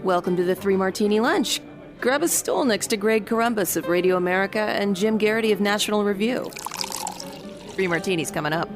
Welcome to the Three Martini Lunch. Grab a stool next to Greg Columbus of Radio America and Jim Garrity of National Review. 3 martinis coming up.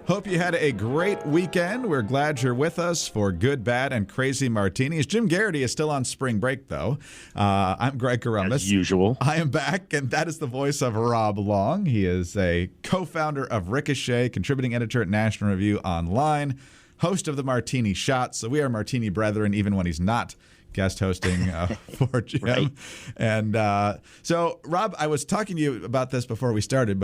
Hope you had a great weekend. We're glad you're with us for Good, Bad, and Crazy Martinis. Jim Garrity is still on spring break, though. I'm Greg Columbus. As usual. I am back, and that is the voice of Rob Long. He is a co-founder of Ricochet, contributing editor at National Review Online, host of the Martini Shot. So we are Martini brethren, even when he's not guest hosting for Jim. Right. And so, Rob, I was talking to you about this before we started,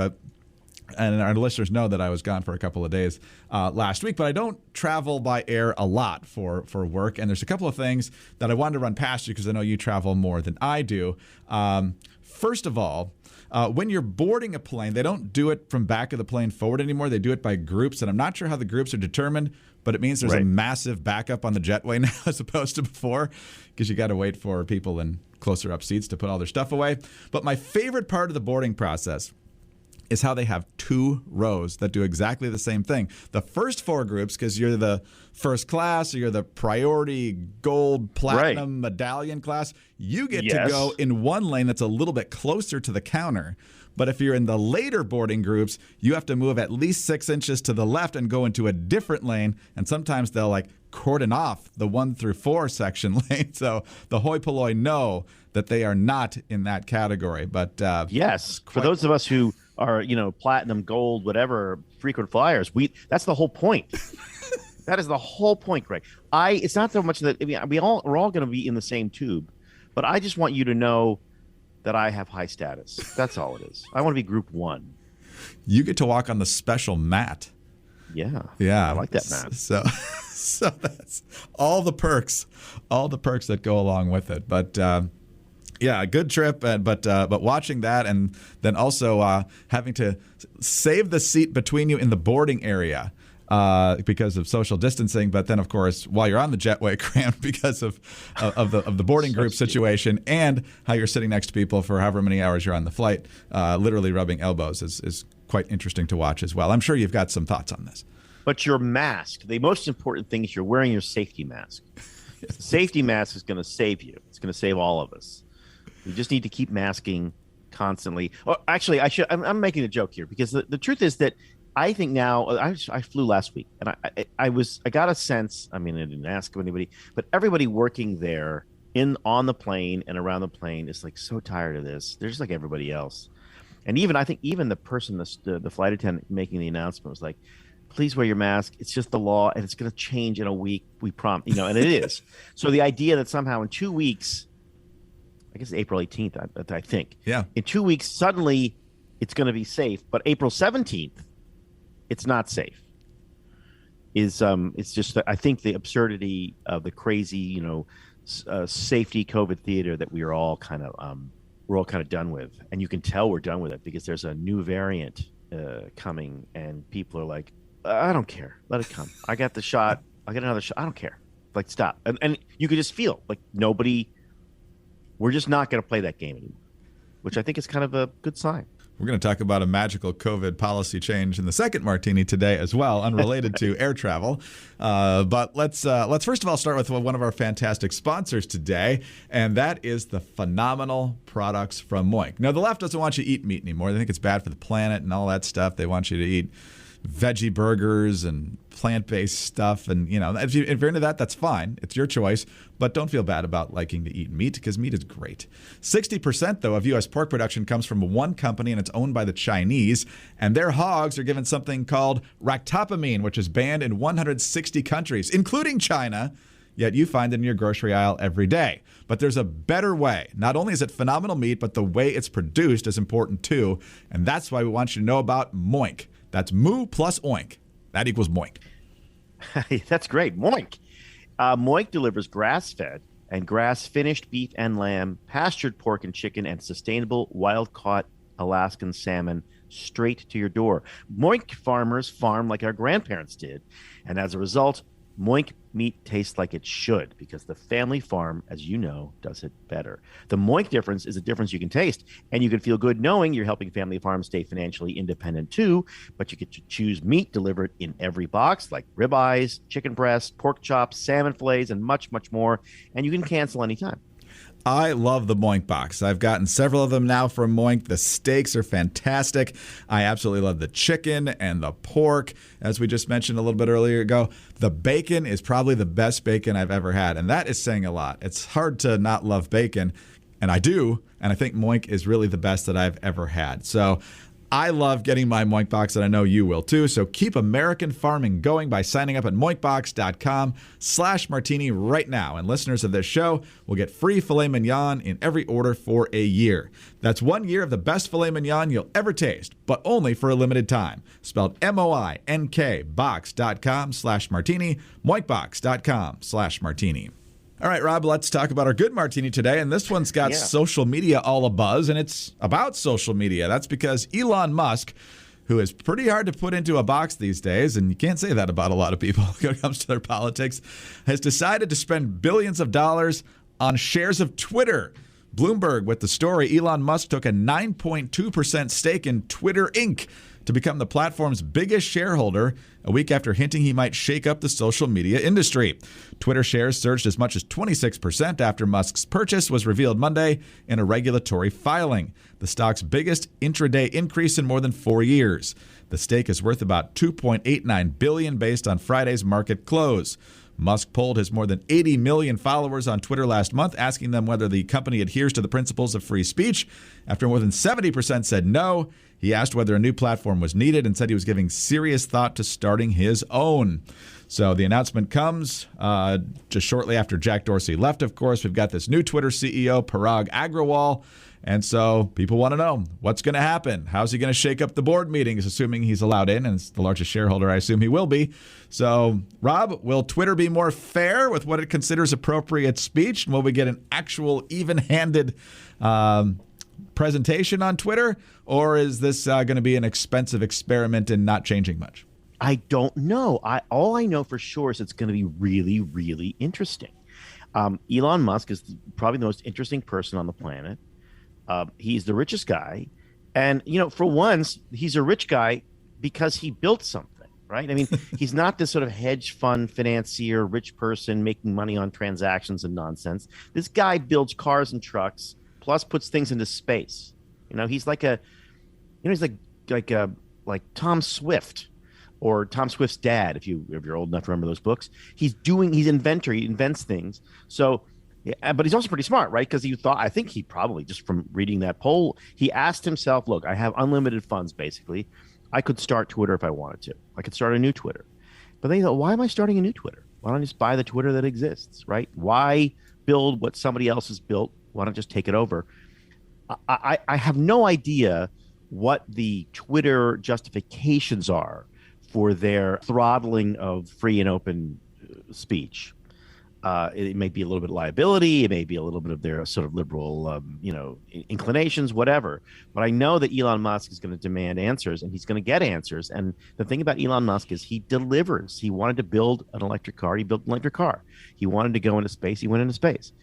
and our listeners know that I was gone for a couple of days last week, but I don't travel by air a lot for work. And there's a couple of things that I wanted to run past you because I know you travel more than I do. First of all, when you're boarding a plane, they don't do it from back of the plane forward anymore. They do it by groups, and I'm not sure how the groups are determined, but it means there's a massive backup on the jetway now as opposed to before, because you got to wait for people in closer up seats to put all their stuff away. But my favorite part of the boarding process is how they have 2 rows that do exactly the same thing. The first 4 groups, because you're the first class or you're the priority gold, platinum, medallion class, you get to go in one lane that's a little bit closer to the counter. But if you're in the later boarding groups, you have to move at least 6 inches to the left and go into a different lane. And sometimes they'll cordon off the 1 through 4 section lane. So the hoi polloi know that they are not in that category. But yes, for those of us who are, platinum, gold, whatever, frequent flyers, that's the whole point. That is the whole point, Greg. It's not so much that we're all going to be in the same tube, but I just want you to know that I have high status. That's all it is. I want to be group 1. You get to walk on the special mat. Yeah. Yeah. I like that mat. So that's all the perks that go along with it. But yeah, a good trip, but watching that and then also having to save the seat between you in the boarding area because of social distancing. But then, of course, while you're on the jetway, cramped because of the boarding group situation and how you're sitting next to people for however many hours you're on the flight, literally rubbing elbows is quite interesting to watch as well. I'm sure you've got some thoughts on this. But your mask, the most important thing is you're wearing your safety mask. The safety mask is going to save you. It's going to save all of us. We just need to keep masking constantly. Or actually, I'm making a joke here because the truth is that I think now I flew last week and I got a sense. I mean, I didn't ask anybody, but everybody working there on the plane and around the plane is so tired of this. They're just like everybody else. And I think even the person, the flight attendant making the announcement was like, please wear your mask. It's just the law, and it's going to change in a week. We promise, and it is. So the idea that somehow in 2 weeks, I guess April 18th, I think. Yeah. In 2 weeks, suddenly it's going to be safe, but April 17th, it's not safe. It's just I think the absurdity of the crazy, safety COVID theater that we're all kind of done with, and you can tell we're done with it because there's a new variant coming, and people are like, I don't care, let it come. I got the shot, I got another shot, I don't care. Stop, and you could just feel nobody. We're just not going to play that game anymore, which I think is kind of a good sign. We're going to talk about a magical COVID policy change in the second martini today as well, unrelated to air travel. But let's first of all start with one of our fantastic sponsors today, and that is the phenomenal products from Moink. Now, the left doesn't want you to eat meat anymore. They think it's bad for the planet and all that stuff. They want you to eat veggie burgers and plant-based stuff, and if you're into that, that's fine. It's your choice, but don't feel bad about liking to eat meat because meat is great. 60% though of U.S. pork production comes from one company, and it's owned by the Chinese, and their hogs are given something called ractopamine, which is banned in 160 countries, including China. Yet you find it in your grocery aisle every day. But there's a better way. Not only is it phenomenal meat, but the way it's produced is important too, and that's why we want you to know about Moink. That's moo plus oink. That equals Moink. That's great. Moink. Moink delivers grass-fed and grass-finished beef and lamb, pastured pork and chicken, and sustainable wild-caught Alaskan salmon straight to your door. Moink farmers farm like our grandparents did, and as a result, Moink meat tastes like it should because the family farm, as you know, does it better. The Moink difference is a difference you can taste, and you can feel good knowing you're helping family farms stay financially independent too, but you get to choose meat delivered in every box, like ribeyes, chicken breasts, pork chops, salmon fillets, and much, much more, and you can cancel anytime. I love the Moink box. I've gotten several of them now from Moink. The steaks are fantastic. I absolutely love the chicken and the pork. As we just mentioned a little bit earlier ago, the bacon is probably the best bacon I've ever had, and that is saying a lot. It's hard to not love bacon, and I do, and I think Moink is really the best that I've ever had. So I love getting my Moink box, and I know you will too. So keep American farming going by signing up at moinkbox.com/martini right now. And listeners of this show will get free filet mignon in every order for a year. That's 1 year of the best filet mignon you'll ever taste, but only for a limited time. Spelled MOINK box.com/martini, moinkbox.com/martini. All right, Rob, let's talk about our good martini today. And this one's got social media all abuzz, and it's about social media. That's because Elon Musk, who is pretty hard to put into a box these days, and you can't say that about a lot of people when it comes to their politics, has decided to spend billions of dollars on shares of Twitter. Bloomberg with the story, Elon Musk took a 9.2% stake in Twitter Inc. to become the platform's biggest shareholder a week after hinting he might shake up the social media industry. Twitter shares surged as much as 26% after Musk's purchase was revealed Monday in a regulatory filing, the stock's biggest intraday increase in more than 4 years. The stake is worth about $2.89 billion based on Friday's market close. Musk polled his more than 80 million followers on Twitter last month, asking them whether the company adheres to the principles of free speech. After more than 70% said no, he asked whether a new platform was needed and said he was giving serious thought to starting his own. So the announcement comes just shortly after Jack Dorsey left, of course. We've got this new Twitter CEO, Parag Agrawal. And so people want to know what's going to happen. How's he going to shake up the board meetings, assuming he's allowed in? And it's the largest shareholder, I assume he will be. So, Rob, will Twitter be more fair with what it considers appropriate speech? And will we get an actual even-handed presentation on Twitter? Or is this going to be an expensive experiment and not changing much? I don't know. All I know for sure is it's going to be really, really interesting. Elon Musk is probably the most interesting person on the planet. He's the richest guy. And, you know, for once, he's a rich guy because he built something, right? I mean, he's not this sort of hedge fund financier, rich person making money on transactions and nonsense. This guy builds cars and trucks, plus puts things into space. You know, he's like he's like Tom Swift or Tom Swift's dad, if you're old enough to remember those books. He's inventor, he invents things. So, yeah, but he's also pretty smart, right? Because I think he probably, just from reading that poll, he asked himself, look, I have unlimited funds, basically. I could start Twitter if I wanted to. I could start a new Twitter. But then he thought, why am I starting a new Twitter? Why don't I just buy the Twitter that exists, right? Why build what somebody else has built? Why not just take it over? I have no idea what the Twitter justifications are for their throttling of free and open speech. It may be a little bit of liability. It may be a little bit of their sort of liberal, inclinations, whatever. But I know that Elon Musk is going to demand answers, and he's going to get answers. And the thing about Elon Musk is he delivers. He wanted to build an electric car. He built an electric car. He wanted to go into space. He went into space.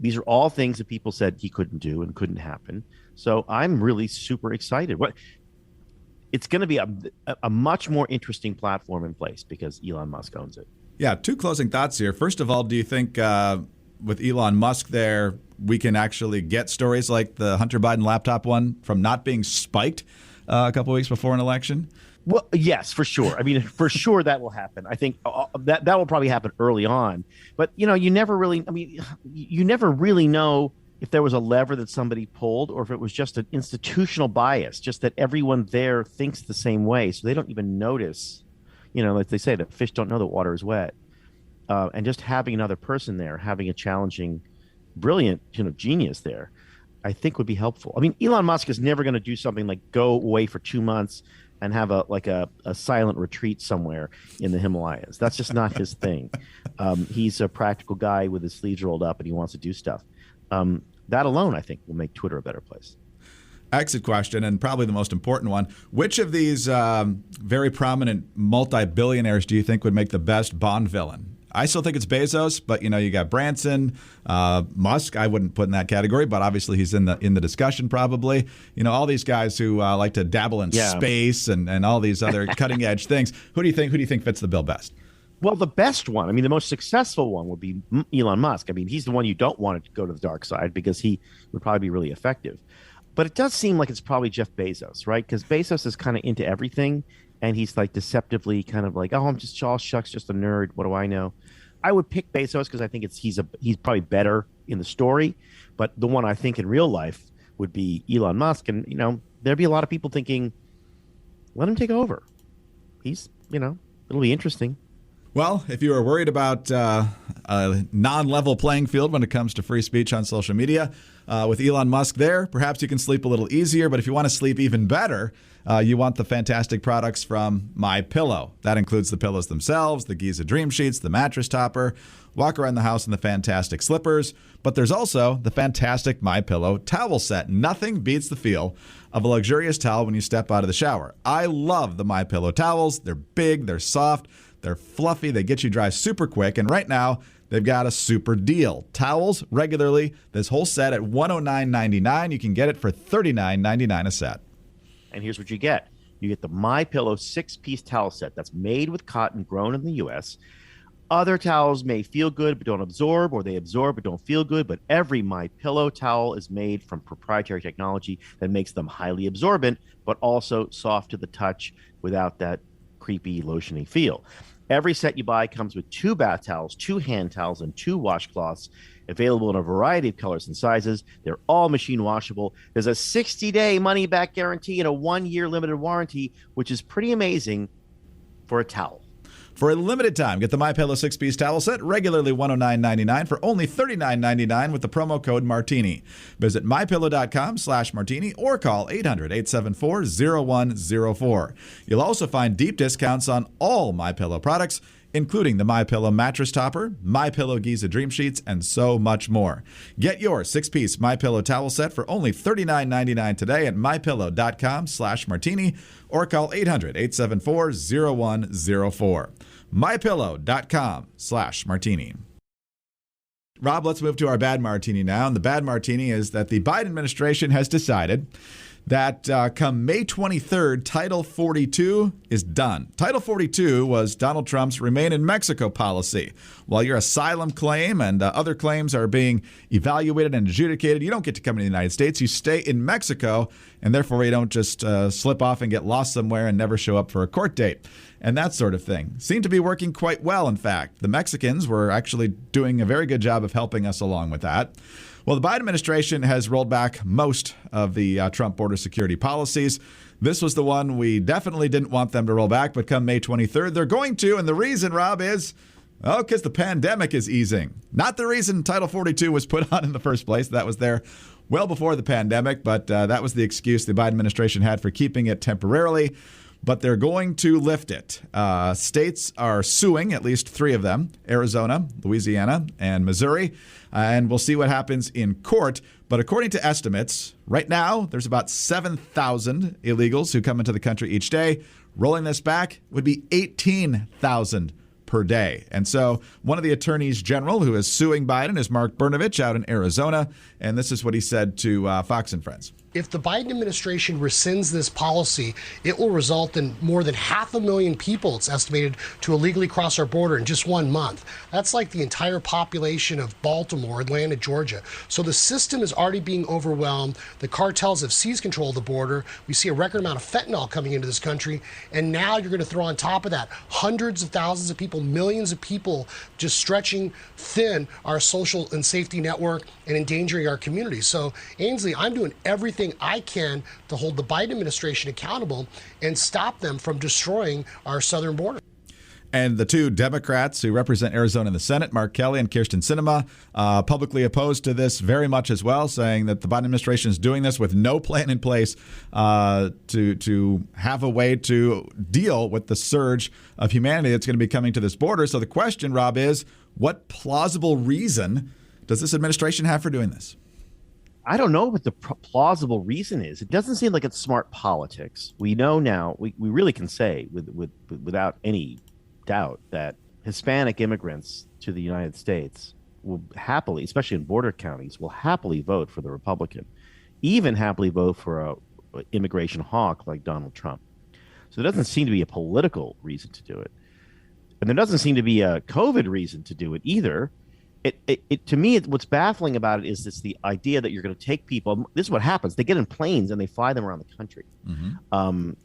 These are all things that people said he couldn't do and couldn't happen. So I'm really super excited. It's going to be a much more interesting platform in place because Elon Musk owns it. Yeah, two closing thoughts here. First of all, do you think with Elon Musk there, we can actually get stories like the Hunter Biden laptop one from not being spiked a couple of weeks before an election? Well, yes, for sure. I mean, for sure that will happen. I think that will probably happen early on. But, you never really know if there was a lever that somebody pulled or if it was just an institutional bias, just that everyone there thinks the same way. So they don't even notice, like they say, that fish don't know that water is wet. And just having another person there, having a challenging, brilliant, genius there, I think would be helpful. I mean, Elon Musk is never going to do something like go away for 2 months and have a silent retreat somewhere in the Himalayas. That's just not his thing. He's a practical guy with his sleeves rolled up and he wants to do stuff. That alone, I think, will make Twitter a better place. Exit question, and probably the most important one. Which of these very prominent multi-billionaires do you think would make the best Bond villain? I still think it's Bezos, but you got Branson, Musk. I wouldn't put in that category, but obviously he's in the discussion probably. All these guys who like to dabble in space and all these other cutting edge things. Who do you think fits the bill best? Well, the best one, the most successful one would be Elon Musk. He's the one you don't want to go to the dark side because he would probably be really effective. But it does seem like it's probably Jeff Bezos, right? Because Bezos is kind of into everything, and he's like deceptively kind of like, oh, I'm just all shucks, just a nerd. What do I know? I would pick Bezos because I think he's probably better in the story. But the one I think in real life would be Elon Musk, and there'd be a lot of people thinking, let him take over. He's it'll be interesting. Well, if you are worried about a non-level playing field when it comes to free speech on social media, with Elon Musk there, perhaps you can sleep a little easier. But if you want to sleep even better, you want the fantastic products from MyPillow. That includes the pillows themselves, the Giza Dream Sheets, the mattress topper, walk around the house in the fantastic slippers. But there's also the fantastic MyPillow towel set. Nothing beats the feel of a luxurious towel when you step out of the shower. I love the MyPillow towels. They're big, they're soft, they're fluffy, they get you dry super quick. And right now, they've got a super deal. Towels regularly, this whole set at $109.99. You can get it for $39.99 a set. And here's what you get. You get the MyPillow 6-piece towel set that's made with cotton grown in the U.S. Other towels may feel good but don't absorb, or they absorb but don't feel good, but every MyPillow towel is made from proprietary technology that makes them highly absorbent but also soft to the touch without that creepy lotiony feel. Every set you buy comes with 2 bath towels, 2 hand towels, and 2 washcloths, available in a variety of colors and sizes. They're all machine washable. There's a 60-day money-back guarantee and a 1-year limited warranty, which is pretty amazing for a towel. For a limited time, get the MyPillow 6-piece towel set, regularly $109.99 for only $39.99 with the promo code Martini. Visit MyPillow.com/Martini or call 800-874-0104. You'll also find deep discounts on all MyPillow products, including the MyPillow mattress topper, MyPillow Giza Dream Sheets, and so much more. Get your 6-piece MyPillow towel set for only $39.99 today at MyPillow.com/Martini or call 800-874-0104. MyPillow.com/Martini. Rob, let's move to our bad martini now. And the bad martini is that the Biden administration has decided that come May 23rd, Title 42 is done. Title 42 was Donald Trump's Remain in Mexico policy. While your asylum claim and other claims are being evaluated and adjudicated, you don't get to come to the United States. You stay in Mexico, and therefore you don't just slip off and get lost somewhere and never show up for a court date and that sort of thing. Seemed to be working quite well, in fact. The Mexicans were actually doing a very good job of helping us along with that. Well, the Biden administration has rolled back most of the Trump border security policies. This was the one we definitely didn't want them to roll back, but come May 23rd, they're going to. And the reason, Rob, is, because the pandemic is easing. Not the reason Title 42 was put on in the first place. That was there well before the pandemic, but that was the excuse the Biden administration had for keeping it temporarily. But they're going to lift it. States are suing, at least 3 of them, Arizona, Louisiana, and Missouri. And we'll see what happens in court. But according to estimates, right now, there's about 7,000 illegals who come into the country each day. Rolling this back would be 18,000 per day. And so one of the attorneys general who is suing Biden is Mark Brnovich out in Arizona. And this is what he said to Fox and Friends. If the Biden administration rescinds this policy, it will result in more than 500,000 people, it's estimated, to illegally cross our border in just 1 month. That's like the entire population of Baltimore, Atlanta, Georgia. So the system is already being overwhelmed. The cartels have seized control of the border. We see a record amount of fentanyl coming into this country. And now you're going to throw on top of that hundreds of thousands of people, millions of people just stretching thin our social and safety network and endangering our communities. So, Ainsley, I'm doing everything I can to hold the Biden administration accountable and stop them from destroying our southern border. And the 2 Democrats who represent Arizona in the Senate, Mark Kelly and Kirsten Sinema, publicly opposed to this very much as well, saying that the Biden administration is doing this with no plan in place to have a way to deal with the surge of humanity that's going to be coming to this border. So the question, Rob, is what plausible reason does this administration have for doing this? I don't know what the plausible reason is. It doesn't seem like it's smart politics. We know now, we really can say without any doubt that Hispanic immigrants to the United States will happily, especially in border counties, will happily vote for the Republican, even happily vote for a immigration hawk like Donald Trump. So there doesn't seem to be a political reason to do it. And there doesn't seem to be a COVID reason to do it either. It to me, what's baffling about it is the idea that you're going to take people. This is what happens. They get in planes and they fly them around the country. And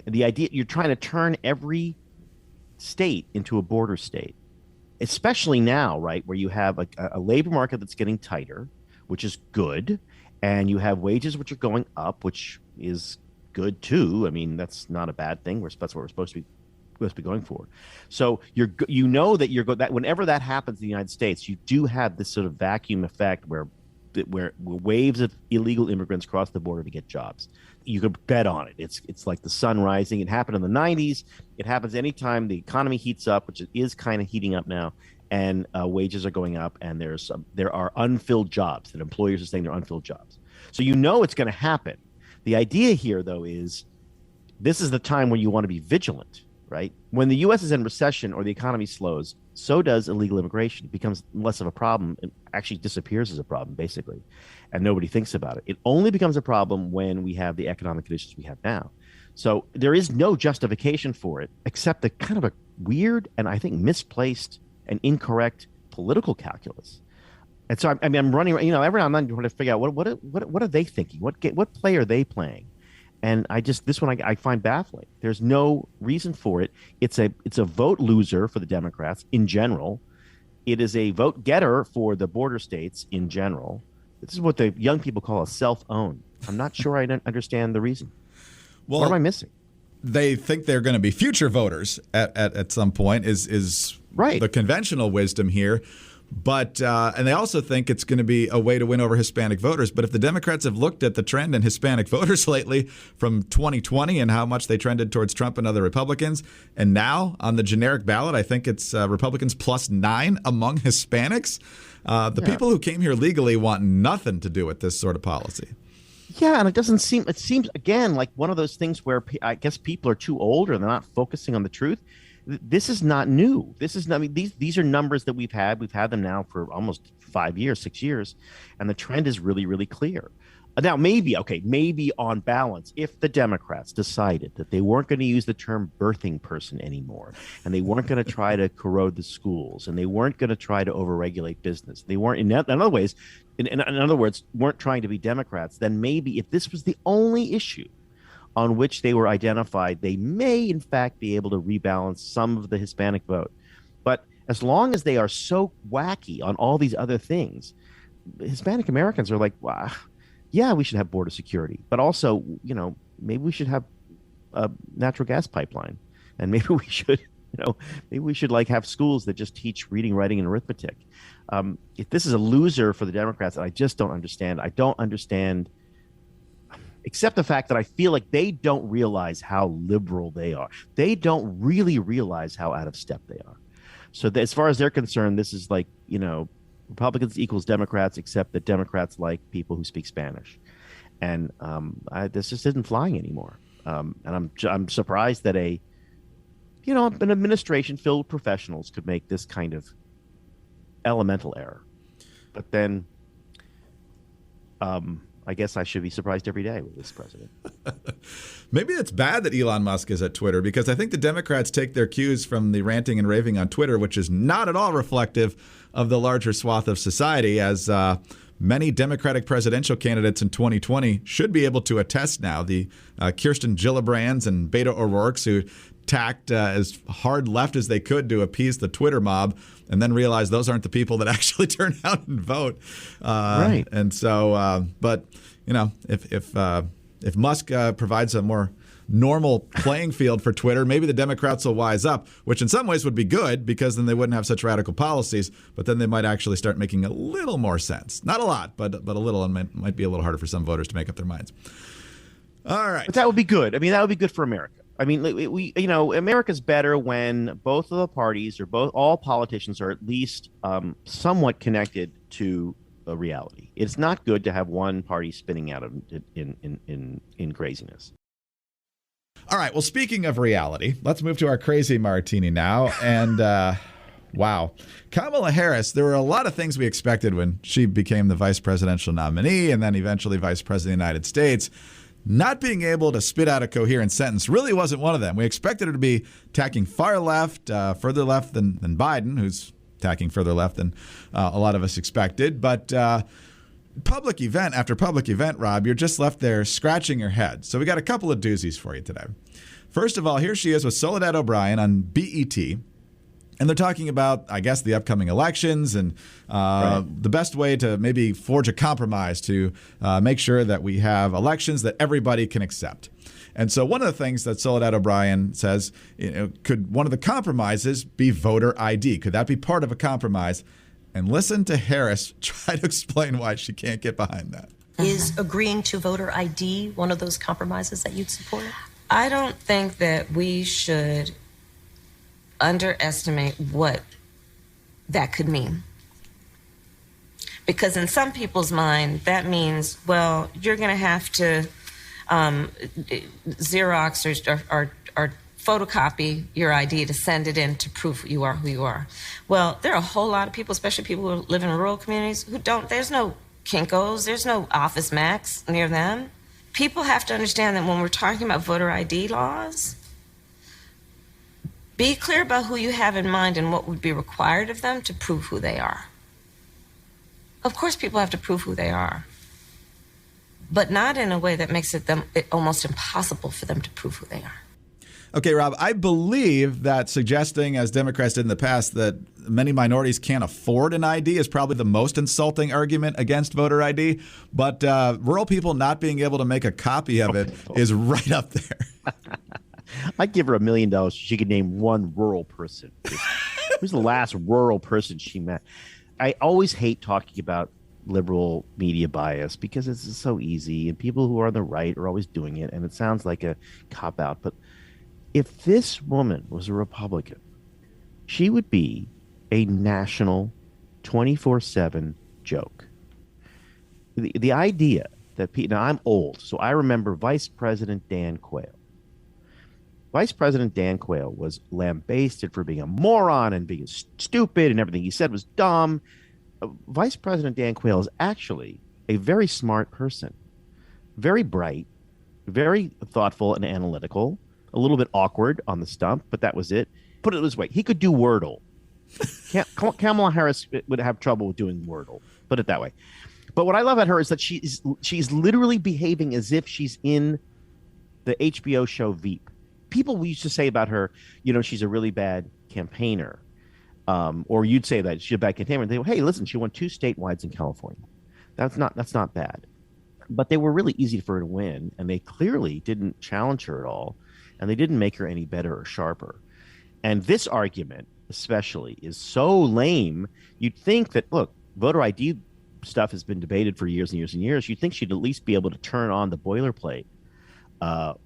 the idea you're trying to turn every state into a border state, especially now, right, where you have a labor market that's getting tighter, which is good, and you have wages which are going up, which is good too. I mean, that's not a bad thing. That's what we're supposed to be going for. So that whenever that happens in the United States, you do have this sort of vacuum effect where waves of illegal immigrants cross the border to get jobs. You could bet on it. It's like the sun rising. It happened in the 90s. It happens anytime the economy heats up, which it is kind of heating up now, and wages are going up, and there are unfilled jobs that employers are saying they're unfilled jobs. So it's going to happen. The idea here, though, is this is the time when you want to be vigilant, right? When the U.S. is in recession or the economy slows, so does illegal immigration. It becomes less of a problem. It actually disappears as a problem, basically, and nobody thinks about it. It only becomes a problem when we have the economic conditions we have now. So there is no justification for it except the kind of a weird and I think misplaced and incorrect political calculus. And so I'm running, every now and then trying to figure out what are they thinking? What play are they playing? And this one I find baffling. There's no reason for it. It's a vote loser for the Democrats in general. It is a vote getter for the border states in general. This is what the young people call a self-own. I'm not sure I understand the reason. Well, what am I missing? They think they're going to be future voters at some point is right. The conventional wisdom here. But and they also think it's going to be a way to win over Hispanic voters. But if the Democrats have looked at the trend in Hispanic voters lately from 2020 and how much they trended towards Trump and other Republicans, and now on the generic ballot, I think it's Republicans +9 among Hispanics. People who came here legally want nothing to do with this sort of policy. Yeah, and it seems, again, like one of those things where I guess people are too old or they're not focusing on the truth. This is not new. These are numbers that we've had. We've had them now for almost 5 years, 6 years, and the trend is really, really clear. Now, maybe on balance, if the Democrats decided that they weren't going to use the term birthing person anymore, and they weren't going to try to corrode the schools, and they weren't going to try to overregulate business, they weren't, in other words, weren't trying to be Democrats, then maybe if this was the only issue on which they were identified, they may, in fact, be able to rebalance some of the Hispanic vote. But as long as they are so wacky on all these other things, Hispanic Americans are like, wow, yeah, we should have border security, but also, maybe we should have a natural gas pipeline, and maybe we should like have schools that just teach reading, writing, and arithmetic. If this is a loser for the Democrats, I just don't understand. I don't understand. Except the fact that I feel like they don't realize how liberal they are. They don't really realize how out of step they are. So as far as they're concerned, this is like, Republicans equals Democrats, except that Democrats like people who speak Spanish. And this just isn't flying anymore. And I'm surprised that an administration filled with professionals could make this kind of elemental error. But then I guess I should be surprised every day with this president. Maybe it's bad that Elon Musk is at Twitter, because I think the Democrats take their cues from the ranting and raving on Twitter, which is not at all reflective of the larger swath of society, as many Democratic presidential candidates in 2020 should be able to attest now. The Kirsten Gillibrands and Beto O'Rourke's, who tacked as hard left as they could to appease the Twitter mob, and then realized those aren't the people that actually turn out and vote. Right. And so, but if Musk provides a more normal playing field for Twitter, maybe the Democrats will wise up, which in some ways would be good, because then they wouldn't have such radical policies. But then they might actually start making a little more sense. Not a lot, but a little, and might be a little harder for some voters to make up their minds. All right. But that would be good. I mean, that would be good for America. I mean, America's better when both of the parties, or all politicians, are at least somewhat connected to a reality. It's not good to have one party spinning out of in craziness. All right. Well, speaking of reality, let's move to our crazy martini now. And wow, Kamala Harris, there were a lot of things we expected when she became the vice presidential nominee and then eventually vice president of the United States. Not being able to spit out a coherent sentence really wasn't one of them. We expected her to be tacking far left, further left than Biden, who's tacking further left than a lot of us expected. But public event after public event, Rob, you're just left there scratching your head. So we got a couple of doozies for you today. First of all, here she is with Soledad O'Brien on BET. And they're talking about, I guess, the upcoming elections and the best way to maybe forge a compromise to make sure that we have elections that everybody can accept. And so one of the things that Soledad O'Brien says, could one of the compromises be voter ID? Could that be part of a compromise? And listen to Harris try to explain why she can't get behind that. Is agreeing to voter ID one of those compromises that you'd support? I don't think that we should underestimate what that could mean. Because in some people's mind, that means, well, you're going to have to Xerox or photocopy your ID to send it in to prove you are who you are. Well, there are a whole lot of people, especially people who live in rural communities, who don't. There's no Kinko's, there's no Office Max near them. People have to understand that when we're talking about voter ID laws, be clear about who you have in mind and what would be required of them to prove who they are. Of course, people have to prove who they are, but not in a way that makes it almost impossible for them to prove who they are. Okay, Rob, I believe that suggesting, as Democrats did in the past, that many minorities can't afford an ID is probably the most insulting argument against voter ID. But rural people not being able to make a copy of it is right up there. I'd give her $1 million so she could name one rural person. Who's the last rural person she met? I always hate talking about liberal media bias because it's so easy, and people who are on the right are always doing it, and it sounds like a cop-out. But if this woman was a Republican, she would be a national 24/7 joke. The idea that now I'm old, so I remember Vice President Dan Quayle. Vice President Dan Quayle was lambasted for being a moron and being stupid, and everything he said was dumb. Vice President Dan Quayle is actually a very smart person, very bright, very thoughtful and analytical, a little bit awkward on the stump, but that was it. Put it this way, he could do Wordle. Kamala Harris would have trouble with doing Wordle, put it that way. But what I love about her is that she's literally behaving as if she's in the HBO show Veep. People used to say about her, she's a really bad campaigner. Or you'd say that she's a bad campaigner. And they go, hey, listen, she won 2 statewide in California. That's not bad. But they were really easy for her to win, and they clearly didn't challenge her at all, and they didn't make her any better or sharper. And this argument, especially, is so lame. You'd think that, look, voter ID stuff has been debated for years and years and years. You'd think she'd at least be able to turn on the boilerplate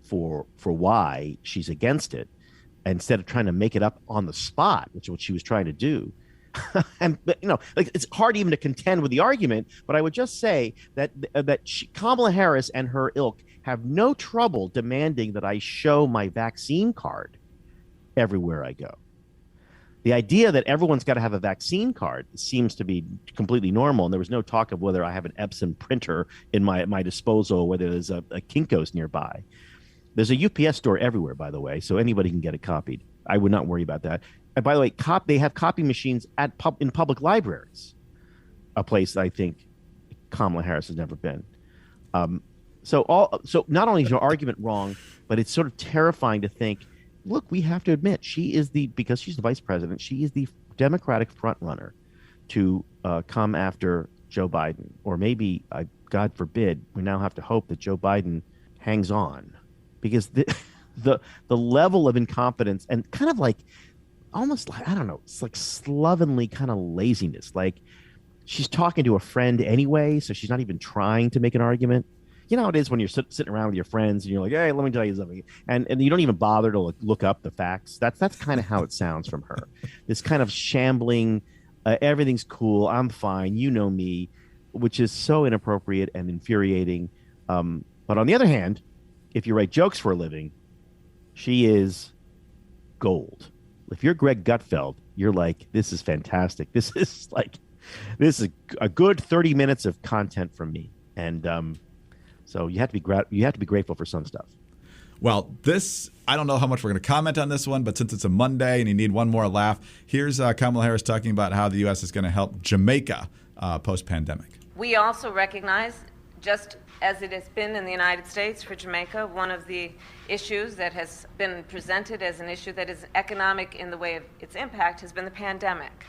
for why she's against it, instead of trying to make it up on the spot, which is what she was trying to do. And it's hard even to contend with the argument. But I would just say that Kamala Harris and her ilk have no trouble demanding that I show my vaccine card everywhere I go. The idea that everyone's got to have a vaccine card seems to be completely normal, and there was no talk of whether I have an Epson printer in my disposal, whether there's a Kinko's nearby. There's a UPS store everywhere, by the way, so anybody can get it copied. I would not worry about that. And by the way, they have copy machines in public libraries, a place that I think Kamala Harris has never been. So not only is your argument wrong, but it's sort of terrifying to think, look, we have to admit, because she's the vice president, she is the Democratic front runner to come after Joe Biden. Or maybe, God forbid, we now have to hope that Joe Biden hangs on. Because the level of incompetence and kind of like almost like, I don't know, it's like slovenly kind of laziness. Like she's talking to a friend anyway, so she's not even trying to make an argument. You know how it is when you're sitting around with your friends and you're like, hey, let me tell you something. And you don't even bother to look up the facts. That's kind of how it sounds from her. This kind of shambling, everything's cool, I'm fine, you know me. which is so inappropriate and infuriating. But on the other hand, if you write jokes for a living, she is gold. If you're Greg Gutfeld, you're like, this is fantastic. This is a good 30 minutes of content from me. And so you have to be grateful for some stuff. Well, I don't know how much we're going to comment on this one, but since it's a Monday and you need one more laugh, here's Kamala Harris talking about how the U.S. is going to help Jamaica post-pandemic. We also recognize, just as it has been in the United States for Jamaica, one of the issues that has been presented as an issue that is economic in the way of its impact has been the pandemic.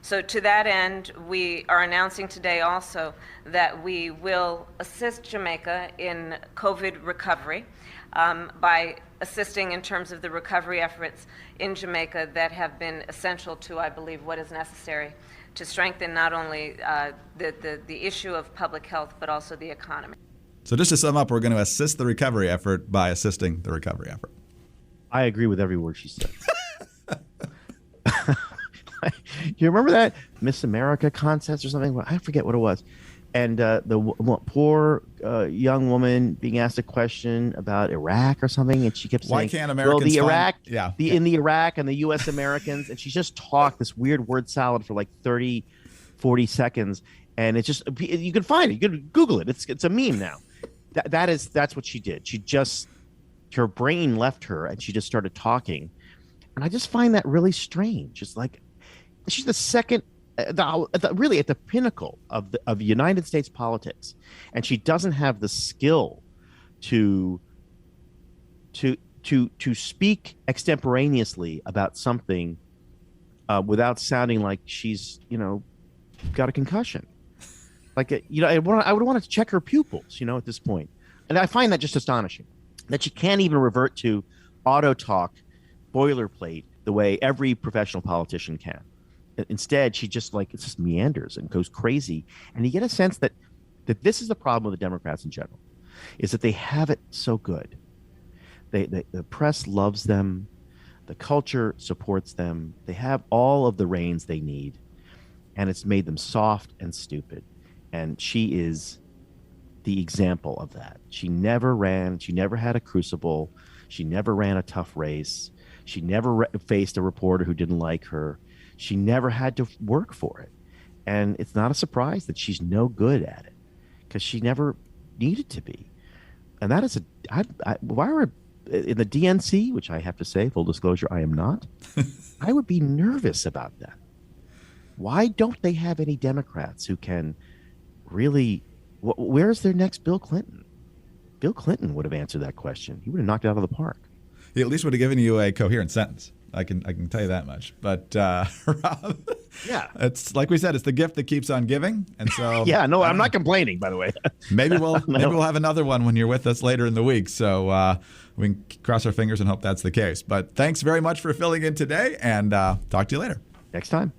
So to that end, we are announcing today also that we will assist Jamaica in COVID recovery by assisting in terms of the recovery efforts in Jamaica that have been essential to, I believe, what is necessary to strengthen not only the issue of public health, but also the economy. So just to sum up, we're going to assist the recovery effort by assisting the recovery effort. I agree with every word she said. You remember that Miss America contest or something? I forget what it was. And the poor young woman being asked a question about Iraq or something, and she kept saying, "Why can't Americans?" Well, in the Iraq and the U.S. Americans, and she just talked this weird word salad for like 30, 40 seconds, and it's just, you can find it, you can Google it. It's a meme now. That's what she did. Her brain left her, and she just started talking, and I just find that really strange. It's like she's the second. Really at the pinnacle of United States politics, and she doesn't have the skill to speak extemporaneously about something without sounding like she's got a concussion. Like I would want to check her pupils at this point, and I find that just astonishing that she can't even revert to auto talk boilerplate the way every professional politician can. Instead, she just meanders and goes crazy. And you get a sense that this is the problem with the Democrats in general, is that they have it so good. The press loves them. The culture supports them. They have all of the reins they need. And it's made them soft and stupid. And she is the example of that. She never ran. She never had a crucible. She never ran a tough race. She never faced a reporter who didn't like her. She never had to work for it. And it's not a surprise that she's no good at it, because she never needed to be. And that is in the DNC, which I have to say, full disclosure, I am not, I would be nervous about that. Why don't they have any Democrats who can really, where's their next Bill Clinton? Bill Clinton would have answered that question. He would have knocked it out of the park. He at least would have given you a coherent sentence. I can tell you that much. But Rob, yeah, it's like we said, it's the gift that keeps on giving. And so yeah, no, I'm not complaining, by the way. maybe we'll have another one when you're with us later in the week. So we can cross our fingers and hope that's the case. But thanks very much for filling in today, and talk to you later. Next time.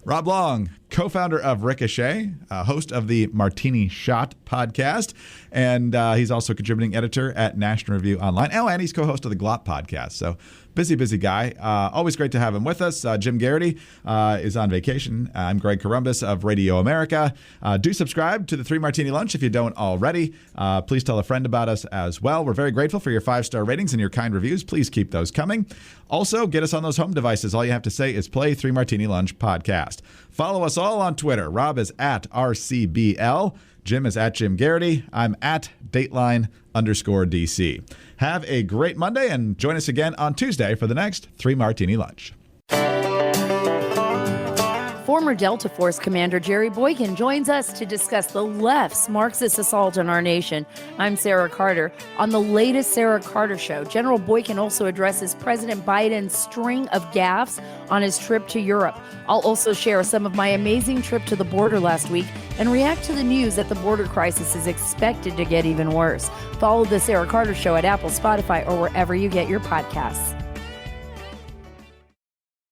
Rob Long, co-founder of Ricochet, host of the Martini Shot podcast, and he's also contributing editor at National Review Online. Oh, and he's co-host of the Glop podcast. So busy guy. Always great to have him with us. Jim Garrity is on vacation. I'm Greg Corombos of Radio America. Do subscribe to the 3 Martini Lunch if you don't already. Please tell a friend about us as well. We're very grateful for your 5-star ratings and your kind reviews. Please keep those coming. Also, get us on those home devices. All you have to say is play 3 Martini Lunch podcast. Follow us all on Twitter. Rob is at RCBL. Jim is at Jim Garrity. I'm at Dateline_DC. Have a great Monday and join us again on Tuesday for the next 3 Martini Lunch. Former Delta Force Commander Jerry Boykin joins us to discuss the left's Marxist assault on our nation. I'm Sarah Carter. On the latest Sarah Carter Show, General Boykin also addresses President Biden's string of gaffes on his trip to Europe. I'll also share some of my amazing trip to the border last week and react to the news that the border crisis is expected to get even worse. Follow the Sarah Carter Show at Apple, Spotify, or wherever you get your podcasts.